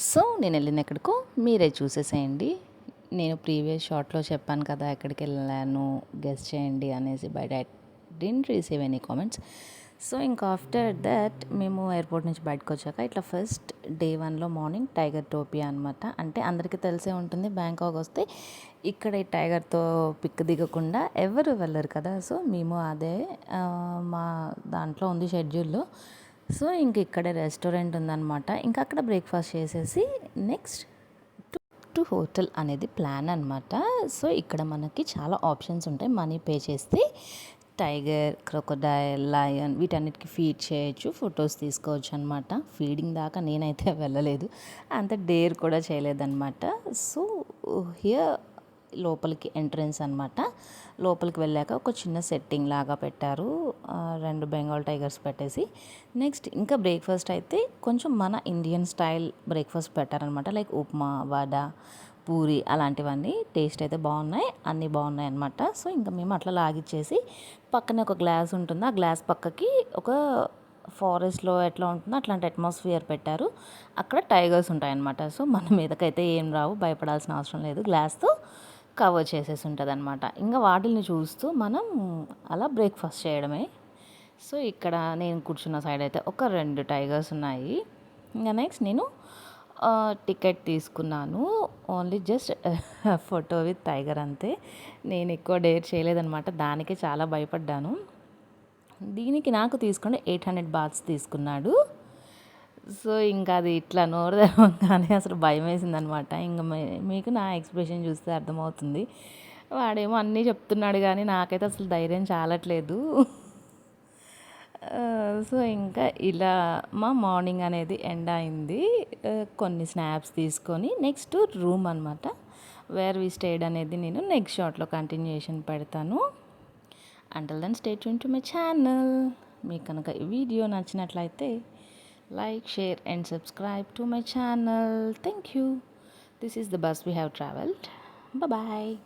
So నేనెళ్ళింది ఎక్కడికో మీరే చూసేసేయండి. నేను ప్రీవియస్ షార్ట్‌లో చెప్పాను కదా! ఎక్కడికెళ్ళాను గెస్ చేయండి అనేసి. But I didn't receive any comments. So ఇంకా ఆఫ్టర్ దట్ మేము ఎయిర్‌పోర్ట్ నుంచి బయటకొచ్చాక ఇట్లా ఫస్ట్ డే 1లో మార్నింగ్ టైగర్ టోపియా అనమాట. అంటే అందరికీ తెలిసే ఉంటుంది బ్యాంకాక్ వస్తే ఇక్కడ ఈ టైగర్‌తో పిక్ దిగకుండా ఎవరు వెళ్ళరు కదా! సో మేము అదే మా దాంట్లో ఉంది షెడ్యూల్‌లో. సో ఇంక ఇక్కడే రెస్టారెంట్ ఉందనమాట. ఇంకా అక్కడ బ్రేక్‌ఫాస్ట్ చేసేసి నెక్స్ట్ టు హోటల్ అనేది ప్లాన్ అనమాట. సో ఇక్కడ మనకి చాలా ఆప్షన్స్ ఉంటాయి. మనీ పే చేస్తే టైగర్, క్రొకొడైల్, లయన్ వీటన్నిటికి ఫీడ్ చేయొచ్చు. ఫొటోస్ తీసుకోవచ్చు అనమాట. ఫీడింగ్ దాకా నేనైతే వెళ్ళలేదు. అంత డేర్ కూడా చేయలేదన్నమాట. సో హియర్ లోపలికి ఎంట్రన్స్ అనమాట. లోపలికి వెళ్ళాక ఒక చిన్న సెట్టింగ్ లాగా పెట్టారు. 2 బెంగాల్ టైగర్స్ పెట్టేసి నెక్స్ట్ ఇంకా బ్రేక్ఫాస్ట్ అయితే కొంచెం మన ఇండియన్ స్టైల్ బ్రేక్ఫాస్ట్ పెట్టారనమాట. లైక్ ఉప్మా, వడ, పూరి అలాంటివన్నీ టేస్ట్ అయితే బాగున్నాయి. అన్నీ బాగున్నాయి అనమాట. సో ఇంకా మేము అట్లా లాగిచ్చేసి పక్కనే ఒక గ్లాస్ ఉంటుంది. ఆ గ్లాస్ పక్కకి ఒక ఫారెస్ట్లో ఎట్లా ఉంటుందో అట్లాంటి అట్మాస్ఫియర్ పెట్టారు. అక్కడ టైగర్స్ ఉంటాయన్నమాట. సో మన మీదకైతే ఏం రావు, భయపడాల్సిన అవసరం లేదు. గ్లాస్తో కవర్ చేసేసి ఉంటుంది అనమాట. ఇంకా వాటిని చూస్తూ మనం అలా బ్రేక్ఫాస్ట్ చేయడమే. సో ఇక్కడ నేను కూర్చున్న సైడ్ అయితే ఒక 2 టైగర్స్ ఉన్నాయి. ఇంకా నెక్స్ట్ నేను టికెట్ తీసుకున్నాను. Only just photo with tiger అంతే. నేను ఎక్కువ డేర్ చేయలేదనమాట. దానికే చాలా భయపడ్డాను. దీనికి నాకు తీసుకుంటే 800 బాత్స్ తీసుకున్నాడు. సో ఇంకా అది ఇట్లా నోరు తెరవగానే అసలు భయం వేసిందనమాట. ఇంకా మీకు నా ఎక్స్ప్రెషన్ చూస్తే అర్థమవుతుంది. వాడేమో అన్నీ చెప్తున్నాడు కానీ నాకైతే అసలు ధైర్యం చాలట్లేదు. సో ఇంకా ఇలా మా మార్నింగ్ అనేది ఎండ్ అయింది. కొన్ని స్నాప్స్ తీసుకొని నెక్స్ట్ రూమ్ అనమాట. వేర్ వి స్టేడ్ అనేది నేను నెక్స్ట్ షార్ట్లో కంటిన్యూషన్ పెడతాను. Until then stay tuned to my channel. మీకు కనుక ఈ వీడియో నచ్చినట్లయితే like, share and subscribe to my channel. Thank you. This is the bus we have traveled. Bye bye.